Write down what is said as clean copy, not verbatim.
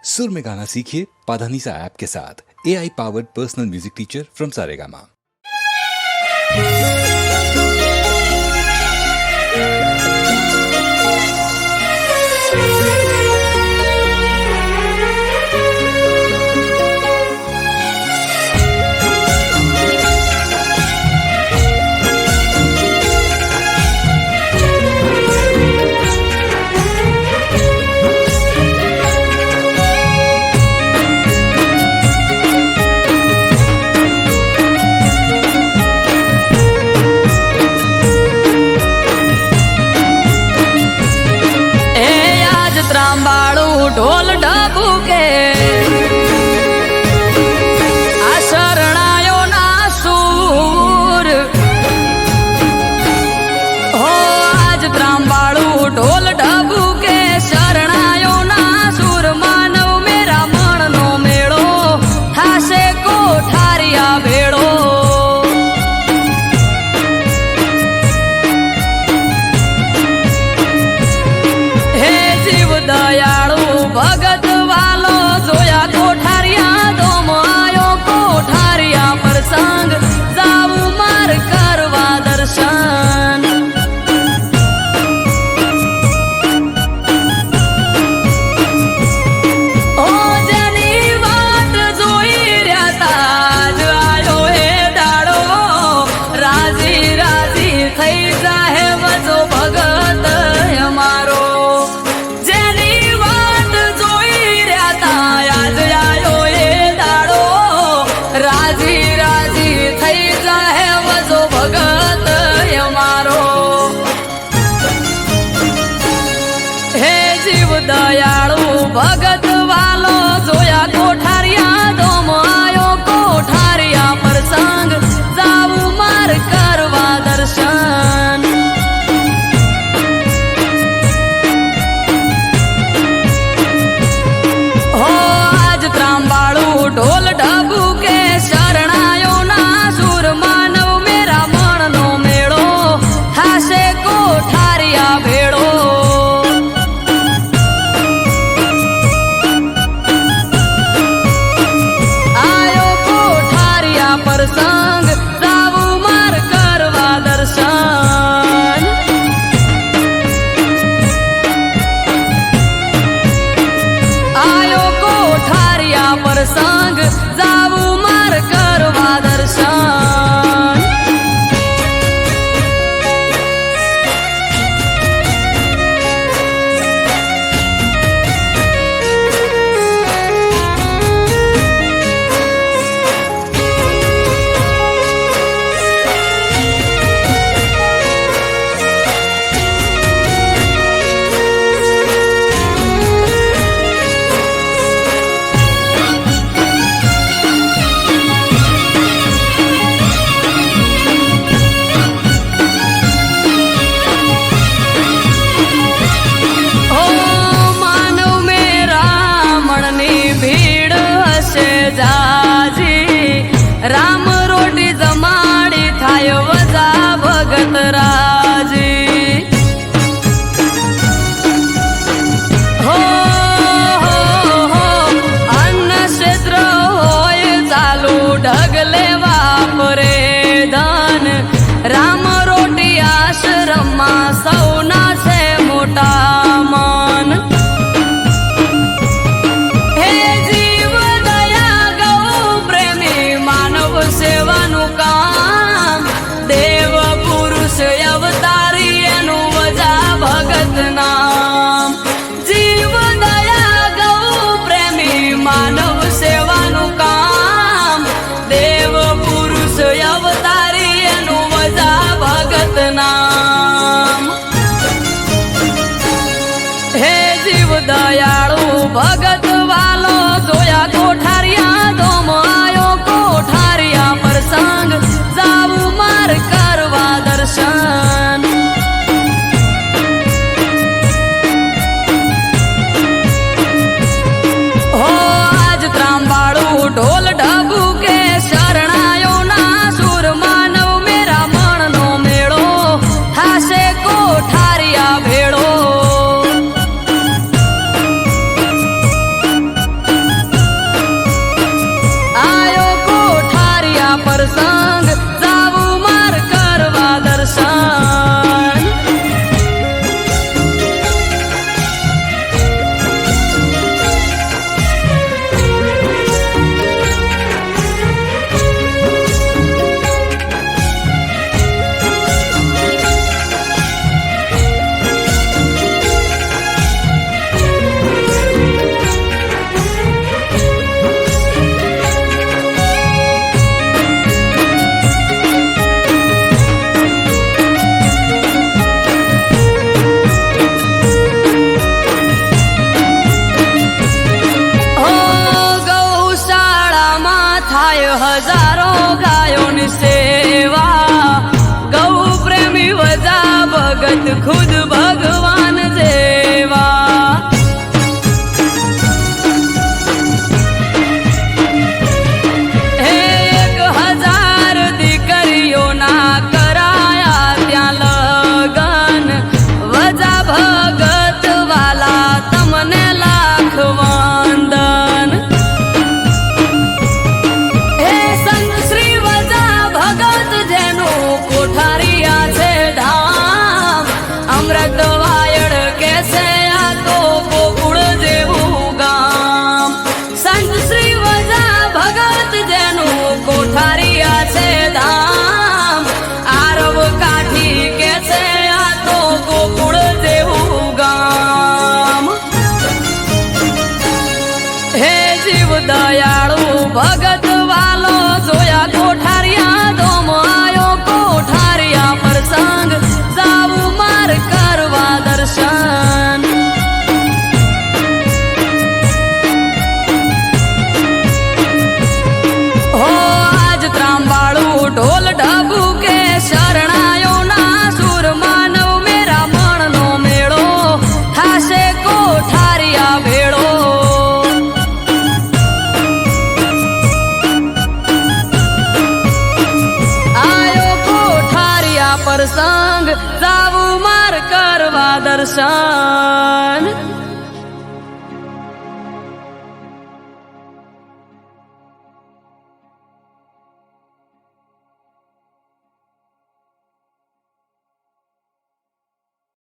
सुर में गाना सीखिए पाधानीसा ऐप के साथ। AI powered personal music teacher from Saregama. ઢોલ ઢબુ કે આ શરણાયો ના સૂર હો આજ ત્રાંબાળું ઢોલ ઢબુ કે શરણાયો ના સૂર માનવ મેરા મણનો મેળો થાશે કોઠારિયા ભેળો હે જીવ દયાળુ ભગત વાલો જોયા કોઠારિયા દોમ આયો કોઠારિયા પ્રસંગ જાવું માર કરવા દર્શન ઓ જેની વાત જોઈ રહ્યા તાજ આયો એ દાડો રાજી રાજી થઈ જાહે વજો ભગત અમારો દયાળુ ભગત વાલો જોયા કોઠારિયા દોમ આયો કોઠારિયા પ્રસંગ જાવું માર કરવા દર્શન હો આજ ત્રાંબાળું ઢોલ ઢબુ કે શરણાયો ના સુર માનવ મેરા મણનો મેળો થાશે કોઠારિયા ભેળો પ્રસંગ જાવું માર કરવા દર્શન આયો કોઠારિયા પ્રસંગ જાવું માર કરવા દર્શન રામ રોટી જમાડી થાય વજા ભગત રાજી હો અન્ન ક્ષેત્ર હોય ચાલુ ઢગલે વાપરે ધન રામ રોટી આશ્રમમાં સૌના છે મોટા મન સેવાનું કામ દેવ પુરુષ અવતારી એનું વજા ભગત નામ જીવ દયા ગૌ પ્રેમી માનવ સેવાનું કામ દેવ પુરુષ અવતારી એનું વજા ભગત નામ હે જીવ દયાળુ ભગત વાલો જોયા કોઠારિયા દોમ આયો કોઠારિયા પ્રસંગ જાવું માર કરવા દર્શન હો આજ ત્રાંબાળું ઢોલ ઢબુ કે શરણાયો ના સુર માનવ મેરા મણનો મેળો થાશે કોઠારિયા ભેળો દયાળુ ભગત વાલો જોયા કોઠારિયા ધોમ આયો કોઠારિયા પ્રસંગ જાવું માર કરવા દર્શન હો આજ ત્રાંબાળું ઢોલ ઢબુ કે શરણાયો ના સુર માનવ મેરા મણનો મેળો થાશે કોઠારિયા ભેળો આયો કોઠારિયા પ્રસંગ જાવું માર કરવા દર્શન